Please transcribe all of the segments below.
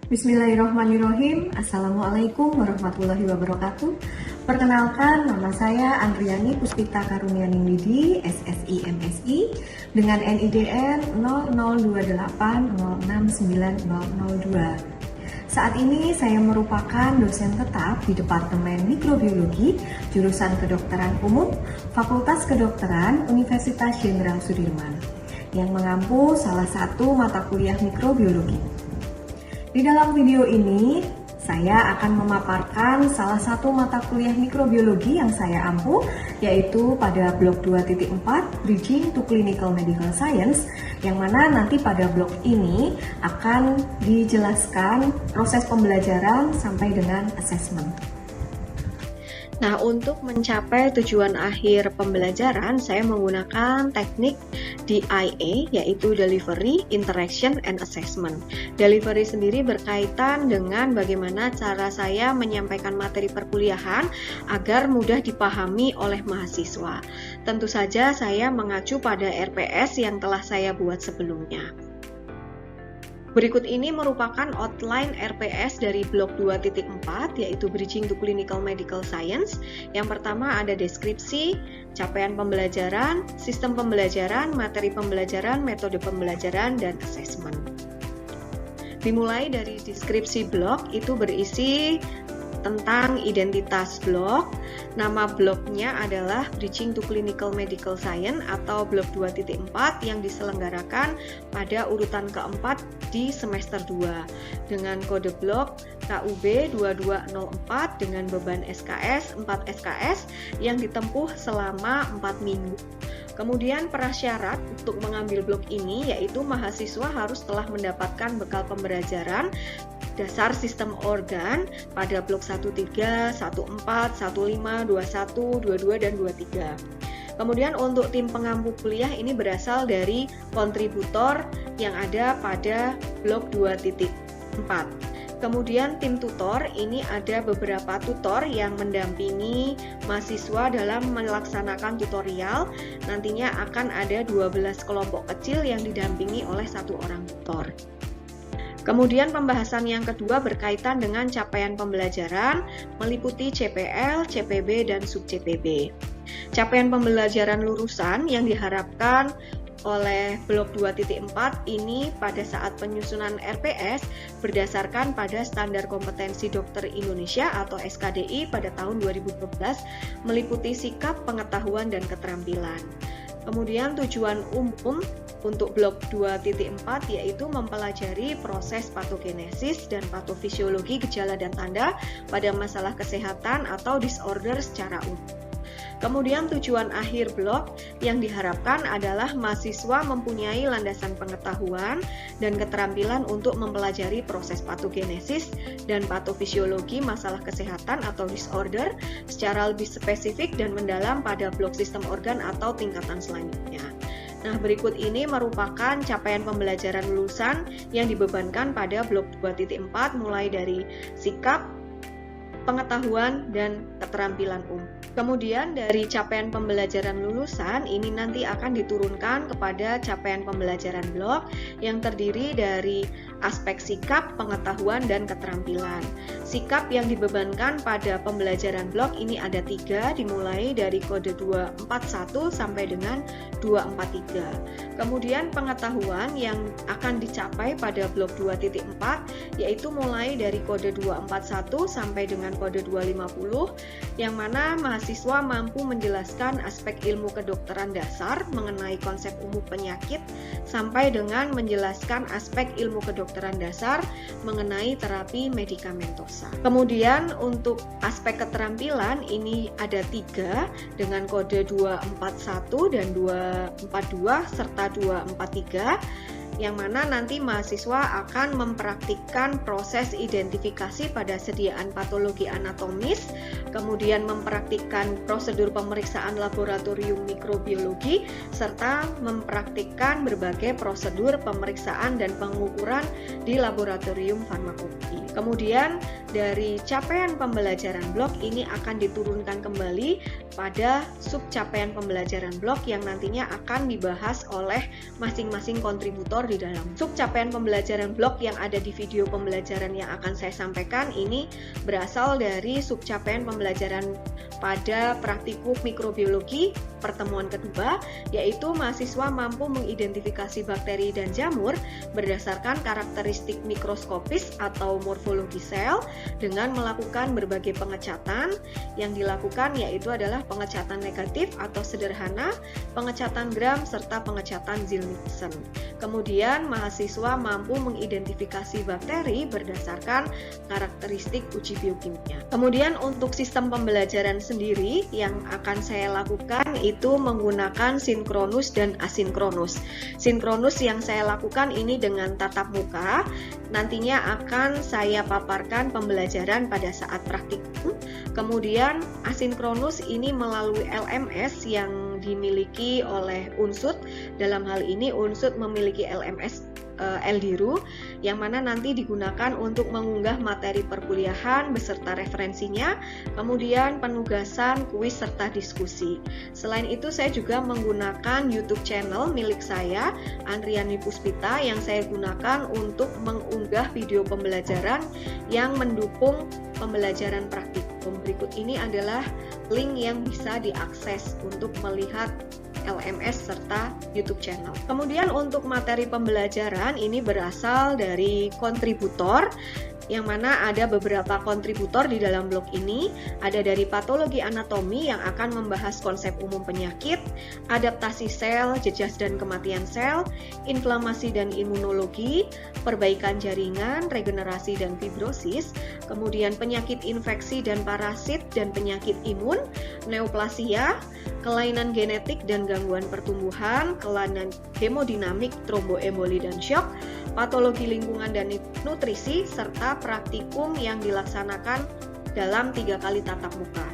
Bismillahirrahmanirrahim. Assalamualaikum warahmatullahi wabarakatuh. Perkenalkan, nama saya Andriani Puspita Karunianingwidi, SSI MSI, dengan NIDN 0028069002. Saat ini saya merupakan dosen tetap di Departemen Mikrobiologi, jurusan Kedokteran Umum, Fakultas Kedokteran Universitas Jenderal Sudirman, yang mengampu salah satu mata kuliah mikrobiologi. Di dalam video ini, saya akan memaparkan salah satu mata kuliah mikrobiologi yang saya ampu, yaitu pada blok 2.4, Bridging to Clinical Medical Science, yang mana nanti pada blok ini akan dijelaskan proses pembelajaran sampai dengan assessment. Nah, untuk mencapai tujuan akhir pembelajaran, saya menggunakan teknik DIA, yaitu Delivery, Interaction, and Assessment. Delivery sendiri berkaitan dengan bagaimana cara saya menyampaikan materi perkuliahan agar mudah dipahami oleh mahasiswa. Tentu saja saya mengacu pada RPS yang telah saya buat sebelumnya. Berikut ini merupakan outline RPS dari blok 2.4, yaitu Bridging to Clinical Medical Science. Yang pertama ada deskripsi, capaian pembelajaran, sistem pembelajaran, materi pembelajaran, metode pembelajaran, dan assessment. Dimulai dari deskripsi blok, itu berisi tentang identitas blok. Nama bloknya adalah Bridging to Clinical Medical Science atau blok 2.4 yang diselenggarakan pada urutan keempat di semester 2 dengan kode blok KUB 2204 dengan beban SKS 4 SKS yang ditempuh selama 4 minggu. Kemudian prasyarat untuk mengambil blok ini yaitu mahasiswa harus telah mendapatkan bekal pembelajaran dasar sistem organ pada blok 13, 14, 15, 21, 22, dan 23. Kemudian untuk tim pengampu kuliah ini berasal dari kontributor yang ada pada blok 2.4. Kemudian tim tutor, ini ada beberapa tutor yang mendampingi mahasiswa dalam melaksanakan tutorial. Nantinya akan ada 12 kelompok kecil yang didampingi oleh satu orang tutor. Kemudian pembahasan yang kedua berkaitan dengan capaian pembelajaran, meliputi CPL, CPB, dan sub-CPB. Capaian pembelajaran lulusan yang diharapkan oleh blok 2.4 ini pada saat penyusunan RPS berdasarkan pada Standar Kompetensi Dokter Indonesia atau SKDI pada tahun 2012 meliputi sikap, pengetahuan, dan keterampilan. Kemudian tujuan umum untuk blok 2.4 yaitu mempelajari proses patogenesis dan patofisiologi gejala dan tanda pada masalah kesehatan atau disorder secara umum. Kemudian tujuan akhir blok yang diharapkan adalah mahasiswa mempunyai landasan pengetahuan dan keterampilan untuk mempelajari proses patogenesis dan patofisiologi masalah kesehatan atau disorder secara lebih spesifik dan mendalam pada blok sistem organ atau tingkatan selanjutnya. Nah, berikut ini merupakan capaian pembelajaran lulusan yang dibebankan pada blok 2.4 mulai dari sikap, pengetahuan, dan keterampilan umum. Kemudian dari capaian pembelajaran lulusan ini nanti akan diturunkan kepada capaian pembelajaran blok yang terdiri dari aspek sikap, pengetahuan, dan keterampilan. Sikap yang dibebankan pada pembelajaran blok ini ada 3, dimulai dari kode 241 sampai dengan 243. Kemudian pengetahuan yang akan dicapai pada blok 2.4 yaitu mulai dari kode 241 sampai dengan kode 250 yang mana mahasiswa mampu menjelaskan aspek ilmu kedokteran dasar mengenai konsep umum penyakit sampai dengan menjelaskan aspek ilmu kedokteran dasar mengenai terapi medikamentosa. Kemudian untuk aspek keterampilan ini ada 3 dengan kode 241 dan 242 serta 243 yang mana nanti mahasiswa akan mempraktikkan proses identifikasi pada sediaan patologi anatomis, kemudian mempraktikkan prosedur pemeriksaan laboratorium mikrobiologi, serta mempraktikkan berbagai prosedur pemeriksaan dan pengukuran di laboratorium farmakologi. Kemudian dari capaian pembelajaran blok ini akan diturunkan kembali pada sub capaian pembelajaran blok yang nantinya akan dibahas oleh masing-masing kontributor di dalam. Sub capaian pembelajaran blok yang ada di video pembelajaran yang akan saya sampaikan ini berasal dari sub capaian pembelajaran pada praktikum mikrobiologi pertemuan kedua, yaitu mahasiswa mampu mengidentifikasi bakteri dan jamur berdasarkan karakteristik mikroskopis atau morfologi sel dengan melakukan berbagai pengecatan. Yang dilakukan yaitu adalah pengecatan negatif atau sederhana, pengecatan gram, serta pengecatan Ziehl-Neelsen. Kemudian mahasiswa mampu mengidentifikasi bakteri berdasarkan karakteristik uji biokimia. Kemudian untuk sistem pembelajaran sendiri yang akan saya lakukan itu menggunakan sinkronus dan asinkronus. Sinkronus yang saya lakukan ini dengan tatap muka, nantinya akan saya paparkan pembelajaran pada saat praktikum. Kemudian asinkronus ini melalui LMS yang dimiliki oleh Unsud. Dalam hal ini Unsud memiliki LMS Eldiru yang mana nanti digunakan untuk mengunggah materi perkuliahan beserta referensinya, kemudian penugasan, kuis, serta diskusi. Selain itu saya juga menggunakan YouTube channel milik saya, Andriani Puspita, yang saya gunakan untuk mengunggah video pembelajaran yang mendukung pembelajaran praktikum. Berikut ini adalah link yang bisa diakses untuk melihat LMS serta YouTube channel. Kemudian untuk materi pembelajaran ini berasal dari kontributor, yang mana ada beberapa kontributor di dalam blog ini. Ada dari patologi anatomi yang akan membahas konsep umum penyakit, adaptasi sel, jejas dan kematian sel, inflamasi dan imunologi, perbaikan jaringan, regenerasi dan fibrosis, kemudian penyakit infeksi dan parasit dan penyakit imun, neoplasia, kelainan genetik dan gangguan pertumbuhan, kelainan hemodinamik, tromboemboli dan shock, patologi lingkungan dan nutrisi, serta praktikum yang dilaksanakan dalam 3 kali tatap muka.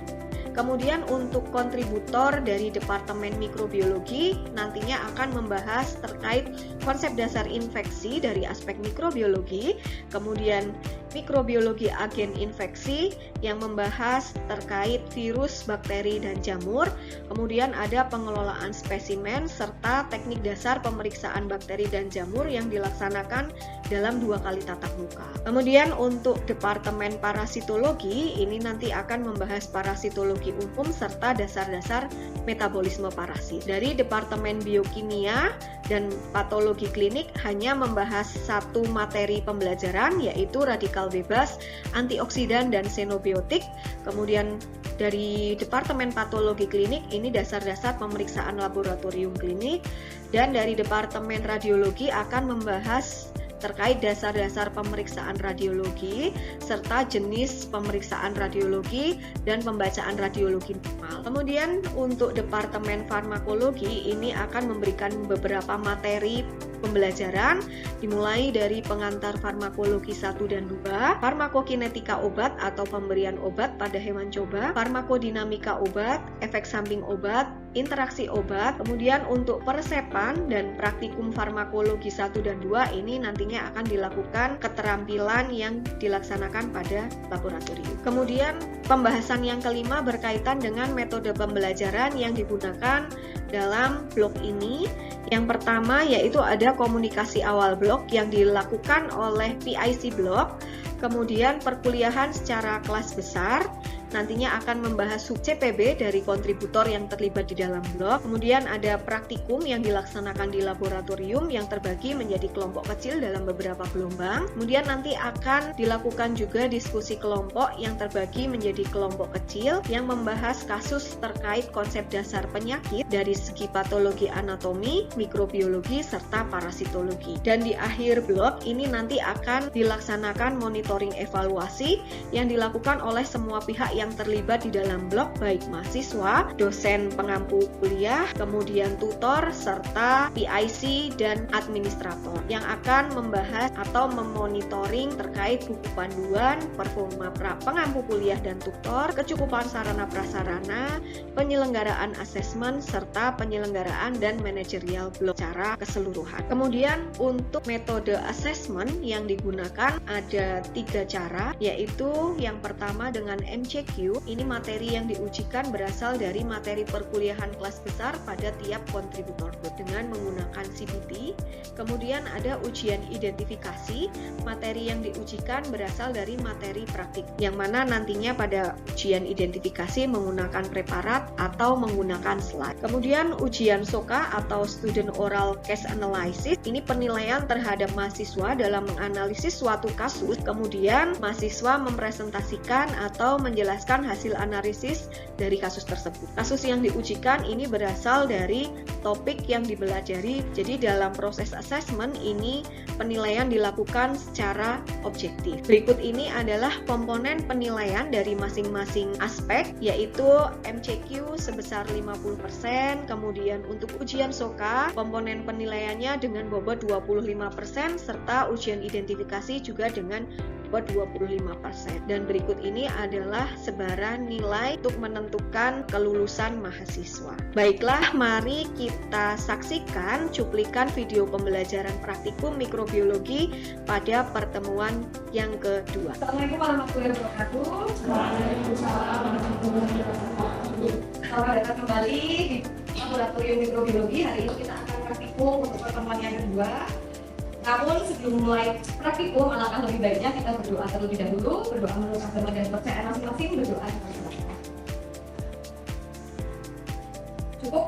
Kemudian untuk kontributor dari Departemen Mikrobiologi nantinya akan membahas terkait konsep dasar infeksi dari aspek mikrobiologi, kemudian mikrobiologi agen infeksi yang membahas terkait virus, bakteri, dan jamur. Kemudian ada pengelolaan spesimen serta teknik dasar pemeriksaan bakteri dan jamur yang dilaksanakan dalam 2 kali tatap muka. Kemudian untuk Departemen Parasitologi ini nanti akan membahas parasitologi umum serta dasar-dasar metabolisme parasit. Dari Departemen Biokimia dan Patologi Klinik hanya membahas 1 materi pembelajaran, yaitu radikal bebas, antioksidan, dan xenobiotik. Kemudian dari Departemen Patologi Klinik ini dasar-dasar pemeriksaan laboratorium klinik, dan dari Departemen Radiologi akan membahas terkait dasar-dasar pemeriksaan radiologi serta jenis pemeriksaan radiologi dan pembacaan radiologi normal. Kemudian untuk Departemen Farmakologi ini akan memberikan beberapa materi pembelajaran dimulai dari pengantar farmakologi 1 dan 2, farmakokinetika obat atau pemberian obat pada hewan coba, farmakodinamika obat, efek samping obat, interaksi obat. Kemudian untuk persepan dan praktikum farmakologi 1 dan 2 ini nantinya akan dilakukan keterampilan yang dilaksanakan pada laboratorium. Kemudian pembahasan yang kelima berkaitan dengan metode pembelajaran yang digunakan dalam blok ini. Yang pertama yaitu ada komunikasi awal blok yang dilakukan oleh PIC blok, kemudian perkuliahan secara kelas besar, nantinya akan membahas sub CPB dari kontributor yang terlibat di dalam blok. Kemudian ada praktikum yang dilaksanakan di laboratorium yang terbagi menjadi kelompok kecil dalam beberapa gelombang. Kemudian nanti akan dilakukan juga diskusi kelompok yang terbagi menjadi kelompok kecil yang membahas kasus terkait konsep dasar penyakit dari segi patologi anatomi, mikrobiologi, serta parasitologi. Dan di akhir blok ini nanti akan dilaksanakan monitoring evaluasi yang dilakukan oleh semua pihak yang terlibat di dalam blok, baik mahasiswa, dosen pengampu kuliah, kemudian tutor, serta PIC dan administrator yang akan membahas atau memonitoring terkait buku panduan, performa pengampu kuliah dan tutor, kecukupan sarana prasarana, penyelenggaraan asesmen, serta penyelenggaraan dan manajerial blok secara keseluruhan. Kemudian untuk metode asesmen yang digunakan ada 3 cara, yaitu yang pertama dengan MCQ MCQ. Ini materi yang diujikan berasal dari materi perkuliahan kelas besar pada tiap kontributor dengan menggunakan CBT. Kemudian ada ujian identifikasi, materi yang diujikan berasal dari materi praktik, yang mana nantinya pada ujian identifikasi menggunakan preparat atau menggunakan slide. Kemudian ujian SOCA atau Student Oral Case Analysis, ini penilaian terhadap mahasiswa dalam menganalisis suatu kasus, kemudian mahasiswa mempresentasikan atau menjelaskan hasil analisis dari kasus tersebut. Kasus yang diujikan ini berasal dari topik yang dipelajari, jadi dalam proses assessment ini penilaian dilakukan secara objektif. Berikut ini adalah komponen penilaian dari masing-masing aspek, yaitu MCQ sebesar 50%, kemudian untuk ujian SOCA komponen penilaiannya dengan bobot 25%, serta ujian identifikasi juga dengan bobot 25%. Dan berikut ini adalah sebaran nilai untuk menentukan kelulusan mahasiswa. Baiklah, mari kita saksikan cuplikan video pembelajaran praktikum mikrobiologi pada pertemuan yang kedua. Assalamualaikum warahmatullahi wabarakatuh. Waalaikumsalam warahmatullahi wabarakatuh. Selamat datang kembali di laboratorium mikrobiologi. Hari ini kita akan praktikum untuk pertemuan yang kedua. Namun sebelum mulai praktikum, alangkah lebih baiknya kita berdoa terlebih dahulu, berdoa menurut agama dan kepercayaan masing-masing, berdoa. Cukup?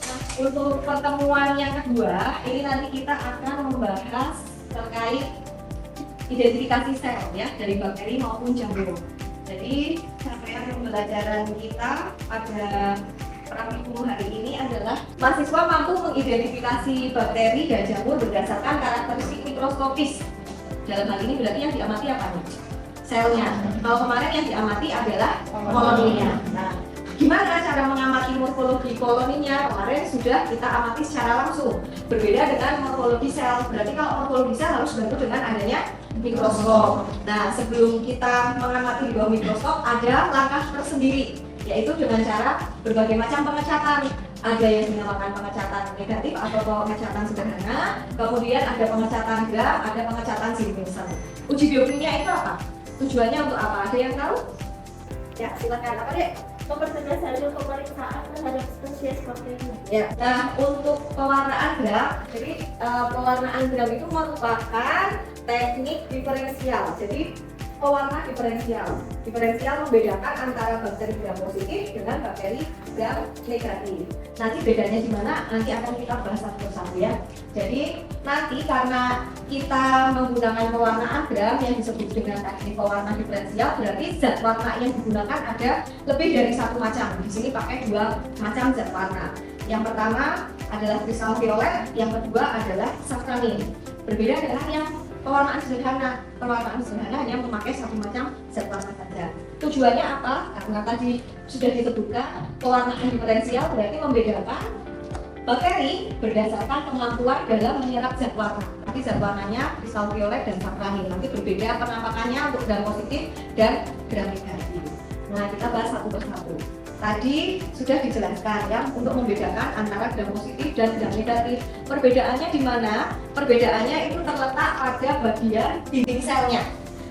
Nah, untuk pertemuan yang kedua, ini nanti kita akan membahas terkait identifikasi sel ya, dari bakteri maupun jamur. Jadi capaian pembelajaran kita pada praktikum hari ini adalah mahasiswa mampu mengidentifikasi bakteri dan jamur berdasarkan karakteristik mikroskopis. Dalam hal ini berarti yang diamati apa nih? Selnya. Kalau kemarin yang diamati adalah koloninya. Nah, gimana cara mengamati morfologi koloninya? Kemarin sudah kita amati secara langsung. Berbeda dengan morfologi sel. Berarti kalau morfologi sel harus dibantu dengan adanya mikroskop. Nah, sebelum kita mengamati di bawah mikroskop ada langkah tersendiri, yaitu dengan cara berbagai macam pengecatan. Ada yang dinamakan pengecatan negatif atau pengecatan sederhana, kemudian ada pengecatan gram, ada pengecatan Siemens. Uji biokimia itu apa? Tujuannya untuk apa? Ada yang tahu? Ya, silakan. Apa deh? Mempertegas hasil pemeriksaan terhadap spesies bakteri. Ya. Nah, untuk pewarnaan gram, jadi pewarnaan gram itu merupakan teknik diferensial. Jadi pewarna diferensial. Diferensial membedakan antara bakteri gram positif dengan bakteri gram negatif. Nanti bedanya di mana? Nanti akan kita bahas satu persatu ya. Jadi nanti karena kita menggunakan pewarnaan gram yang disebut dengan teknik pewarna diferensial, berarti zat warna yang digunakan ada lebih dari satu macam. Di sini pakai dua macam zat warna. Yang pertama adalah kristal violet, yang kedua adalah safranin. Berbeda dengan yang pewarnaan sederhana. Pewarnaan sederhana hanya memakai satu macam zat warna saja. Tujuannya apa? Karena tadi sudah disebutkan pewarnaan diferensial berarti membedakan bakteri berdasarkan kemampuan dalam menyerap zat warna. Tapi zat warnanya kristal violet dan safranin. Nanti berbeda penampakannya untuk gram positif dan gram negatif. Nah, kita bahas satu persatu. Tadi sudah dijelaskan ya untuk membedakan antara gram positif dan gram negatif. Perbedaannya di mana? Perbedaannya itu terletak pada bagian dinding selnya.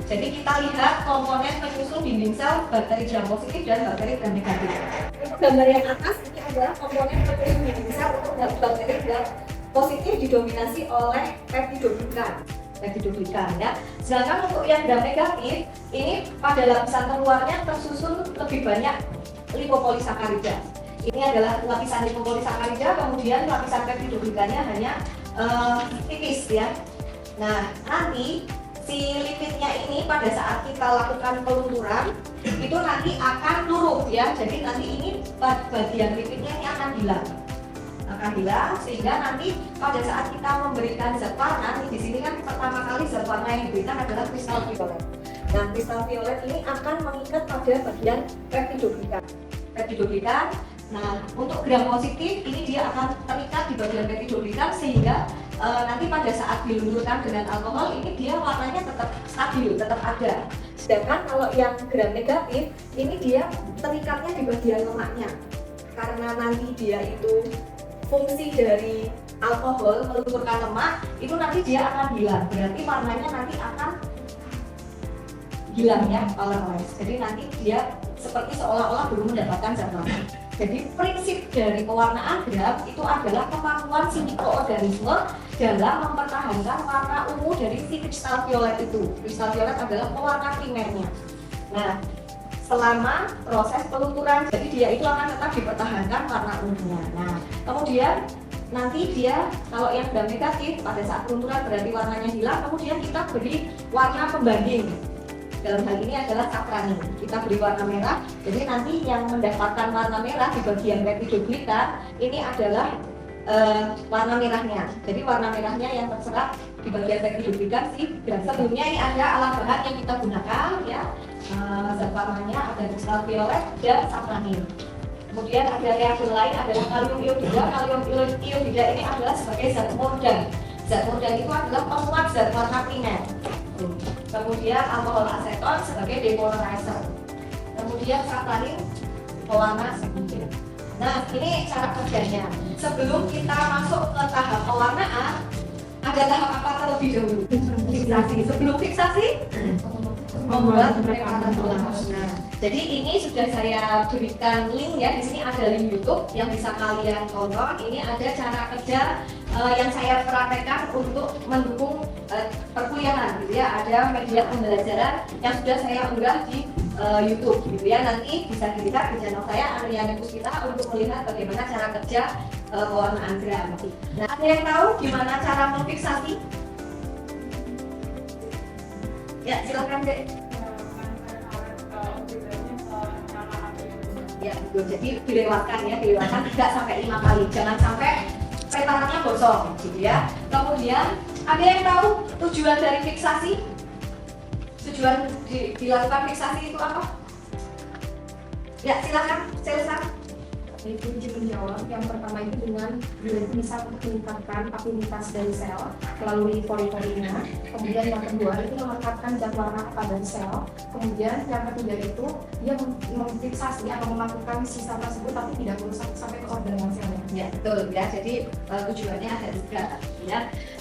Jadi kita lihat komponen penyusun dinding sel bakteri gram positif dan bakteri gram negatif. Untuk gambar yang atas ini adalah komponen penyusun dinding sel untuk bakteri gram positif didominasi oleh peptidoglikan. Ya. Sedangkan untuk yang gram negatif ini pada lapisan terluarnya tersusun lebih banyak lipopolisakarida. Ini adalah lapisan lipopolisakarida, kemudian lapisan peptidoglikannya hanya tipis ya. Nah, nanti si lipidnya ini pada saat kita lakukan pelunturan itu nanti akan luruh ya. Jadi nanti ini bagian lipidnya ini akan hilang. Sehingga nanti pada saat kita memberikan zat warna, di sini kan pertama kali zat warna yang diberikan adalah kristal violet. Nah, kristal violet ini akan mengikat pada bagian peptidoglikan. Nah, untuk gram positif ini dia akan terikat di bagian peptidoglikan sehingga nanti pada saat dilumurkan dengan alkohol ini dia warnanya tetap stabil, tetap ada. Sedangkan kalau yang gram negatif ini dia terikatnya di bagian lemaknya. Karena nanti dia itu fungsi dari alkohol melumurkan lemak, itu nanti dia akan hilang. Berarti warnanya nanti akan hilang ya, colorless. Jadi nanti dia seperti seolah-olah belum mendapatkan zat warna. Jadi prinsip dari pewarnaan gram itu adalah kemampuan si mikroorganisme dalam mempertahankan warna ungu dari si kristal violet itu. Kristal violet adalah pewarna primernya. Nah, selama proses pelunturan, jadi dia itu akan tetap dipertahankan warna ungunya. Nah, kemudian nanti dia kalau yang gram negatif pada saat pelunturan berarti warnanya hilang, kemudian kita beri warna pembanding. Dalam hal ini adalah sapranin. Kita beri warna merah, jadi nanti yang mendapatkan warna merah di bagian retidoglikan ini adalah warna merahnya. Jadi warna merahnya yang terserap di bagian retidoglikan sih. Sebelumnya ini ada alat bahan yang kita gunakan ya. Zat warnanya ada kristal violet dan sapranin. Kemudian ada reagen lain adalah kalium iodida. Kalium iodida ini adalah sebagai zat mordant. Zat mordant itu adalah penguat zat warna primer. Kemudian alkohol aseton sebagai depolarizer. Kemudian sapranin pewarna sekunder. Nah, ini cara kerjanya. Sebelum kita masuk ke tahap pewarnaan, ada tahap apa terlebih dahulu? Fiksasi. Sebelum fiksasi, membuat preparator gelas. Nah, jadi ini sudah saya berikan link ya. Di sini ada link YouTube yang bisa kalian tonton. Ini ada cara kerja yang saya praktekkan untuk mendukung perkuliahan gitu ya. Ada media pembelajaran yang sudah saya unggah di YouTube gitu ya. Nanti bisa dilihat di channel saya Ariane Puspita untuk melihat bagaimana cara kerja pewarnaan gram. Nah, ada yang tahu gimana cara memfiksasi? Ya, silakan Dek. Ya, betul. Jadi dilewatkan ya, dilewatkan 3 sampai 5 kali. Jangan sampai preparatnya gosong gitu ya. Kemudian ada yang tahu tujuan dari fiksasi? Tujuan dilakukan fiksasi itu apa? Ya, silakan, Selsa. Itu menjawab yang pertama itu dengan bisa meningkatkan aktivitas dari sel melalui pori-porinya. Kemudian yang kedua itu melekatkan zat warna pada sel. Kemudian yang ketiga itu dia memfiksasi atau melakukan sisa tersebut tapi tidak merusak sampai ke organ selnya. Ya, betul ya. Jadi tujuannya ada 3 ya.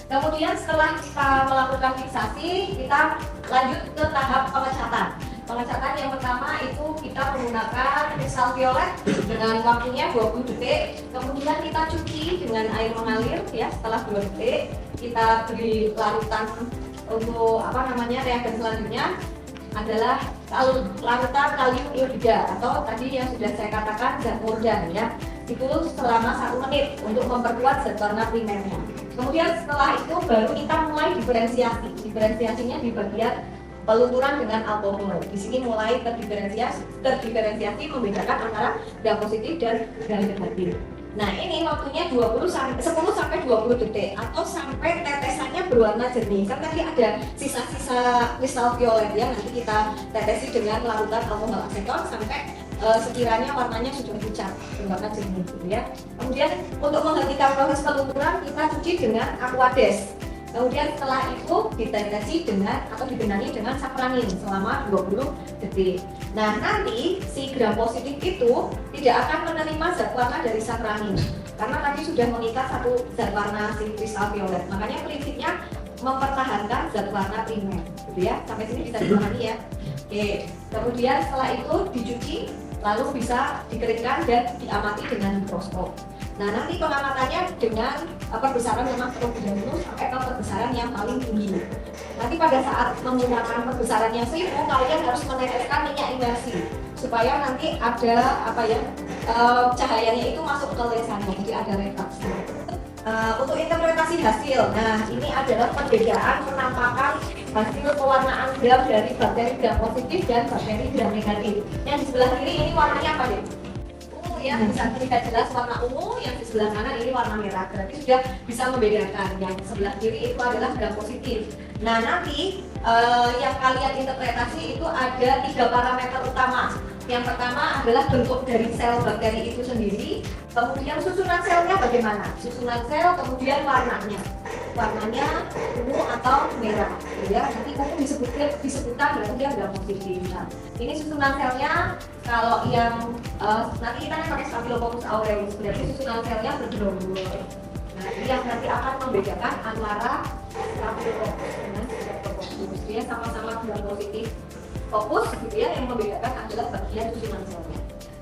Kemudian setelah kita melakukan fiksasi, kita lanjut ke tahap pengecatan. Pengecatan yang pertama itu kita menggunakan kristal violet dengan waktunya 20 detik. Kemudian kita cuci dengan air mengalir ya. Setelah 2 detik kita beri larutan untuk reagen selanjutnya adalah larutan kalium iodida atau tadi yang sudah saya katakan zat mordant ya. Itu selama 1 menit untuk memperkuat zat warna primernya. Kemudian setelah itu baru kita mulai diferensiasi. Diferensiasinya di bagian pelunturan dengan alkohol. Di sini mulai terdiferensiasi membedakan antara gram positif dan gram negatif. Nah, ini waktunya 10 sampai 20 detik atau sampai tetesannya berwarna jernih. Kan tadi ada sisa-sisa kristal violet ya, nanti kita tetesi dengan larutan alkohol aseton sampai sekiranya warnanya sudah pucat berwarna jernih gitu ya. Kemudian untuk menghentikan proses pelunturan kita cuci dengan aquades. Kemudian setelah itu ditetesi dengan atau digenangi dengan sapranin selama 20 detik. Nah, nanti si gram positif itu tidak akan menerima zat warna dari sapranin karena tadi sudah mengikat satu zat warna si kristal violet. Makanya prinsipnya mempertahankan zat warna primer, gitu ya. Sampai sini bisa dipahami ya. Oke. Kemudian setelah itu dicuci, lalu bisa dikeringkan dan diamati dengan mikroskop. Nah, nanti pengamatannya dengan perbesaran memang terlebih dahulu sampai ke perbesaran yang paling tinggi. Nanti pada saat menggunakan perbesaran yang 1000, kalian harus meneteskan minyak imersi supaya nanti ada cahayanya itu masuk ke lensa, jadi ada refraksi. Untuk interpretasi hasil, nah ini adalah perbedaan penampakan hasil pewarnaan gram dari bakteri gram positif dan bakteri gram negatif. Yang di sebelah kiri ini warnanya apa deh? Ya, bisa terlihat jelas warna ungu, yang di sebelah kanan ini warna merah. Berarti sudah bisa membedakan. Yang sebelah kiri itu adalah gram positif. Nah, nanti yang kalian interpretasi itu ada 3 parameter utama. Yang pertama adalah bentuk dari sel bakteri itu sendiri. Kemudian susunan selnya bagaimana? Susunan sel, kemudian warnanya. Warnanya ungu atau merah. Ya, nanti ungu disebutkan berarti dia gram positif. Nah, ini susunan selnya. Kalau yang nanti kita pakai Staphylococcus aureus, berarti susunan selnya bergerombol. Nah, ini yang nanti akan membedakan antara Staphylococcus dengan Streptococcus. Dia sama-sama gram positif fokus gitu ya, yang membedakan adalah bagian susunan selnya.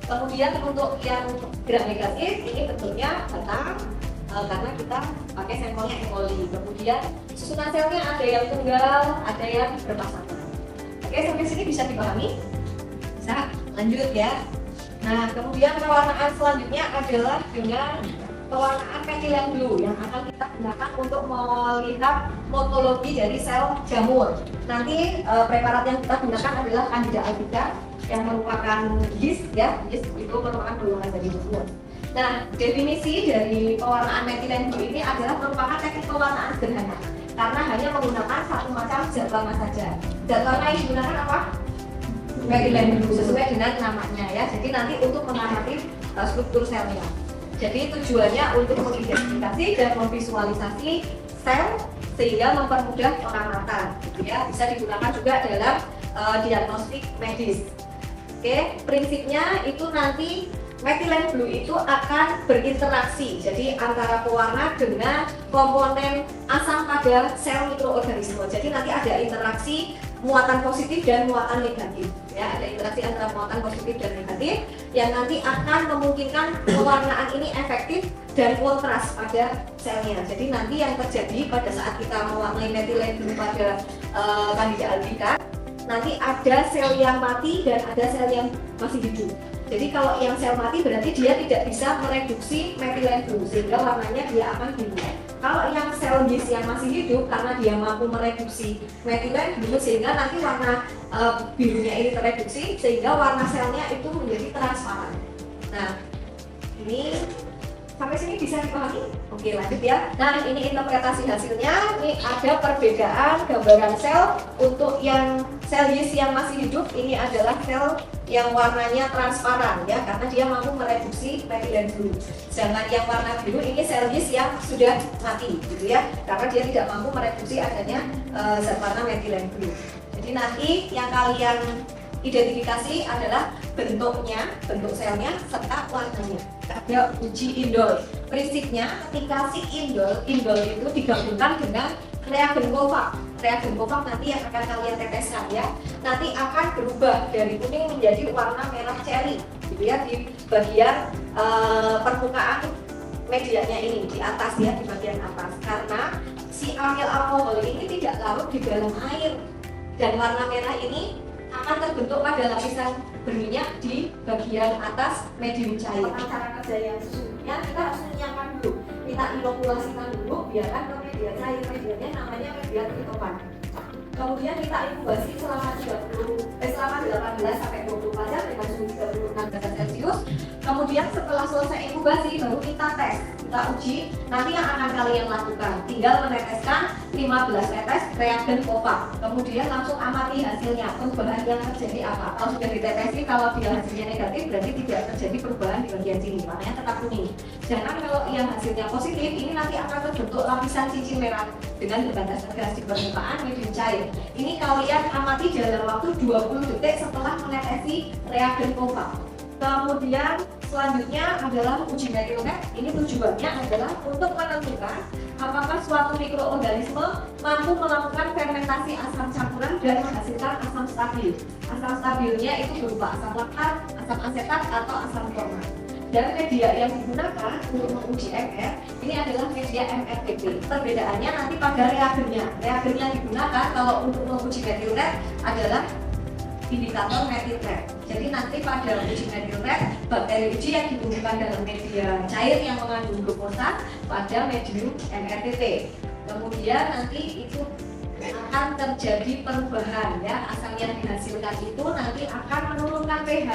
Kemudian untuk yang gram negatif ini bentuknya datar karena kita pakai sampelnya E. coli. Kemudian susunan selnya ada yang tunggal, ada yang berpasangan. Oke, sampai sini bisa dipahami? Bisa, lanjut ya. Nah, kemudian pewarnaan selanjutnya adalah dengan pewarnaan metilen blue yang akan kita gunakan untuk melihat morfologi dari sel jamur. Nanti preparat yang kita gunakan adalah Candida albicans yang merupakan yeast ya, yeast itu merupakan golongan dari jamur. Nah, definisi dari pewarnaan metilen blue ini adalah merupakan teknik pewarnaan sederhana karena hanya menggunakan satu macam zat warna saja. Zat warna yang digunakan apa? Metilen blue sesuai dengan namanya ya. Jadi nanti untuk mengamati struktur selnya. Jadi tujuannya untuk mengidentifikasi dan memvisualisasi sel sehingga mempermudah pengamatan. Ya, bisa digunakan juga dalam diagnostik medis. Oke, prinsipnya itu nanti metilen blue itu akan berinteraksi, jadi antara pewarna dengan komponen asam pada sel mikroorganisme. Jadi nanti ada interaksi muatan positif dan muatan negatif. Ya, ada interaksi antara muatan positif dan negatif yang nanti akan memungkinkan pewarnaan ini efektif dan kontras pada selnya. Jadi nanti yang terjadi pada saat kita mewarnai metilen blue pada Candida albicans, nanti ada sel yang mati dan ada sel yang masih hidup. Jadi kalau yang sel mati berarti dia tidak bisa mereduksi metilen blue sehingga warnanya dia akan biru. Kalau yang sel yeast yang masih hidup karena dia mampu mereduksi metilen blue sehingga nanti warna birunya ini tereduksi sehingga warna selnya itu menjadi transparan. Nah, ini sampai sini bisa dipahami? Oke, lanjut ya. Nah, ini interpretasi hasilnya. Ini ada perbedaan gambaran sel untuk yang sel yeast yang masih hidup. Ini adalah sel yang warnanya transparan ya, karena dia mampu mereduksi metilen blue. Sedangkan yang warna biru ini sel yeast yang sudah mati, gitu ya, karena dia tidak mampu mereduksi adanya zat warna metilen blue. Jadi nanti yang kalian identifikasi adalah bentuknya, bentuk selnya, serta warnanya. Ada uji indol. Prinsipnya ketika si indol itu digabungkan dengan reagen Kovac. Reagen Kovac nanti yang akan kalian teteskan ya, nanti akan berubah dari kuning menjadi warna merah ceri, gitu ya, di bagian permukaan medianya ini di atas ya, di bagian atas, karena si amil alkohol ini tidak larut di dalam air dan warna merah ini akan terbentuk pada lapisan berminyak di bagian atas medium cair. Cara kerja yang sesungguhnya kita harus menyiapkan dulu, kita inokulasikan dulu, biarkan ke media cair, medianya namanya media tritopan. Kemudian kita inkubasi selama 18 sampai 24 jam dengan suhu 36 derajat Celcius. Kemudian setelah selesai inkubasi baru kita tes, kita uji. Nanti yang akan kalian lakukan tinggal meneteskan 15 tetes reagen Kovac. Kemudian langsung amati hasilnya, perubahan yang terjadi apa. Kalau sudah ditetesi, kalau dia hasilnya negatif berarti tidak terjadi perubahan di bagian sini, warnanya tetap kuning. Sedangkan kalau yang hasilnya positif, ini nanti akan terbentuk lapisan cincin merah dengan berbatas tegas di permukaan medium cair. Ini kalian amati dalam waktu 20 detik setelah menetesi reagen Kovac. Kemudian selanjutnya adalah uji metilonet. Ini tujuannya adalah untuk menentukan apakah suatu mikroorganisme mampu melakukan fermentasi asam campuran dan menghasilkan asam stabil. Asam stabilnya itu berupa asam laktat, asam asetat, atau asam format. Dan media yang digunakan untuk menguji MR ini adalah media MRTP. Perbedaannya nanti pada reagennya. Reagen yang digunakan kalau untuk menguji metilonet adalah indikator metilet. Jadi nanti pada uji metilet, bakteri uji yang ditemukan dalam media cair yang mengandung glukosa pada medium MRTP. Kemudian nanti itu akan terjadi perubahan ya, asam yang dihasilkan itu nanti akan menurunkan pH.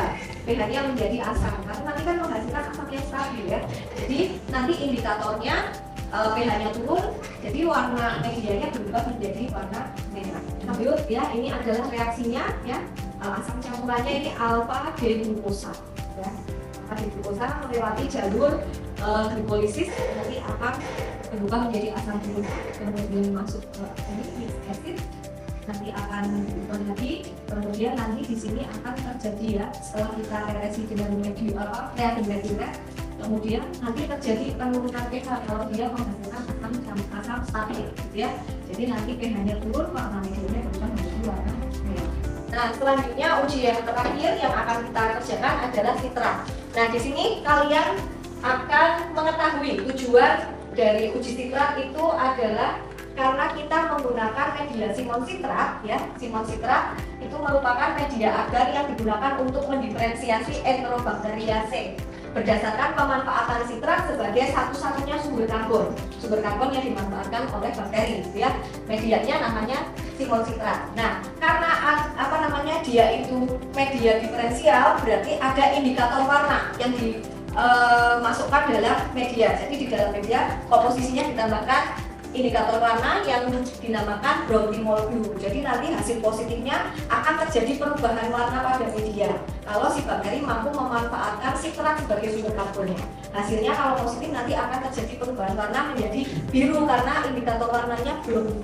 pH-nya menjadi asam, karena nanti kan menghasilkan asam yang stabil ya. Jadi nanti indikatornya pH-nya turun, jadi warna medianya berubah menjadi warna merah. Lanjut ya, ini adalah reaksinya ya. Asam campurannya ini alpha D-glukosa ya. Alpha D-glukosa melewati jalur glikolisis nanti akan berubah menjadi asam glukosa, kemudian masuk ke ini acid, nanti akan berubah lagi, kemudian nanti di sini akan terjadi ya setelah kita reaksi dengan reagen metilet, kemudian nanti terjadi penurunan pH kalau dia menghasilkan asam stabil gitu ya. Jadi nanti pH-nya turun, warna medianya berubah menjadi warna merah. Nah, selanjutnya uji yang terakhir yang akan kita kerjakan adalah sitrat. Nah, di sini kalian akan mengetahui tujuan dari uji sitrat itu adalah karena kita menggunakan media Simon sitrat, ya. Simon sitrat itu merupakan media agar yang digunakan untuk mendiferensiasi Enterobacteriaceae berdasarkan pemanfaatan sitrat sebagai satu-satunya sumber karbon yang dimanfaatkan oleh bakteri, ya. Medianya namanya Simon sitrat. Nah, karena dia itu media diferensial, berarti ada indikator warna yang dimasukkan dalam media. Jadi di dalam media komposisinya ditambahkan indikator warna yang dinamakan Brownian blue. Jadi nanti hasil positifnya akan terjadi perubahan warna pada media kalau si bakteri mampu memanfaatkan sitrat sebagai sumber karbonnya. Hasilnya kalau positif nanti akan terjadi perubahan warna menjadi biru karena indikator warnanya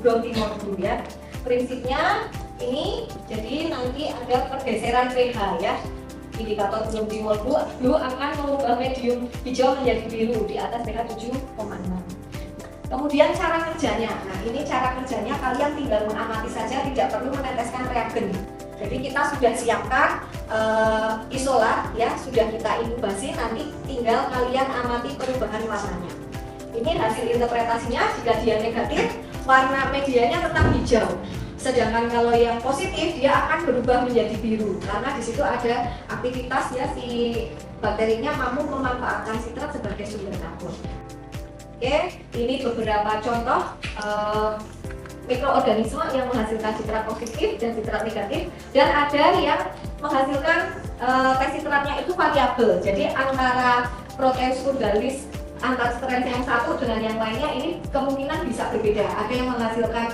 Brownian blue, ya. Prinsipnya ini, jadi nanti ada pergeseran pH, ya. Indikator Brownian blue akan mengubah medium hijau menjadi biru di atas pH 7,6. Kemudian cara kerjanya, nah ini cara kerjanya kalian tinggal mengamati saja, tidak perlu meneteskan reagen. Jadi kita sudah siapkan isolat, ya, sudah kita inkubasi, nanti tinggal kalian amati perubahan warnanya. Ini hasil interpretasinya, jika dia negatif, warna medianya tetap hijau. Sedangkan kalau yang positif, dia akan berubah menjadi biru, karena di situ ada aktivitas, ya, si bakterinya mampu memanfaatkan sitrat sebagai sumber karbon. Oke, ini beberapa contoh mikroorganisme yang menghasilkan sitrat positif dan sitrat negatif, dan ada yang menghasilkan tes sitratnya itu variabel. Jadi antara Proteus fundalis antar strain yang satu dengan yang lainnya ini kemungkinan bisa berbeda. Ada yang menghasilkan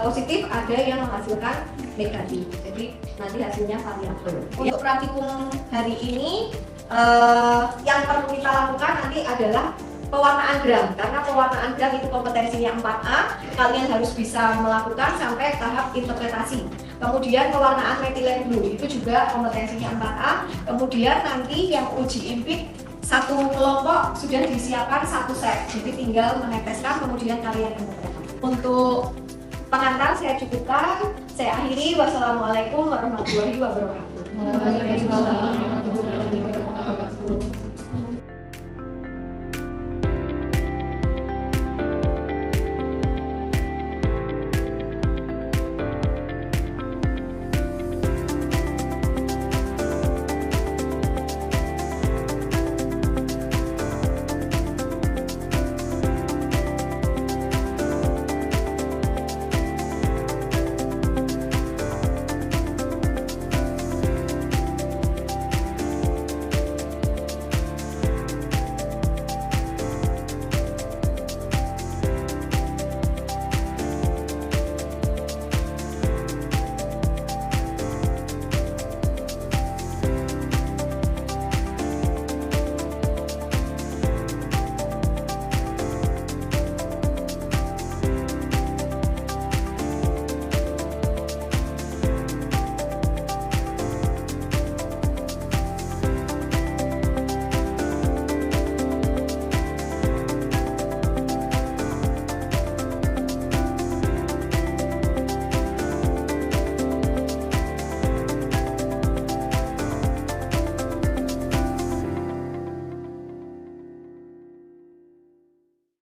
positif, ada yang menghasilkan negatif. Jadi nanti hasilnya variabel. Untuk praktikum hari ini yang perlu kita lakukan nanti adalah pewarnaan gram, karena pewarnaan gram itu kompetensinya 4A, kalian harus bisa melakukan sampai tahap interpretasi. Kemudian pewarnaan metilen blue itu juga kompetensinya 4A. Kemudian nanti yang uji impit satu kelompok sudah disiapkan satu set, jadi tinggal meneteskan kemudian kalian interpretasi. Untuk pengantar saya cukupkan, saya akhiri. Wassalamualaikum warahmatullahi wabarakatuh.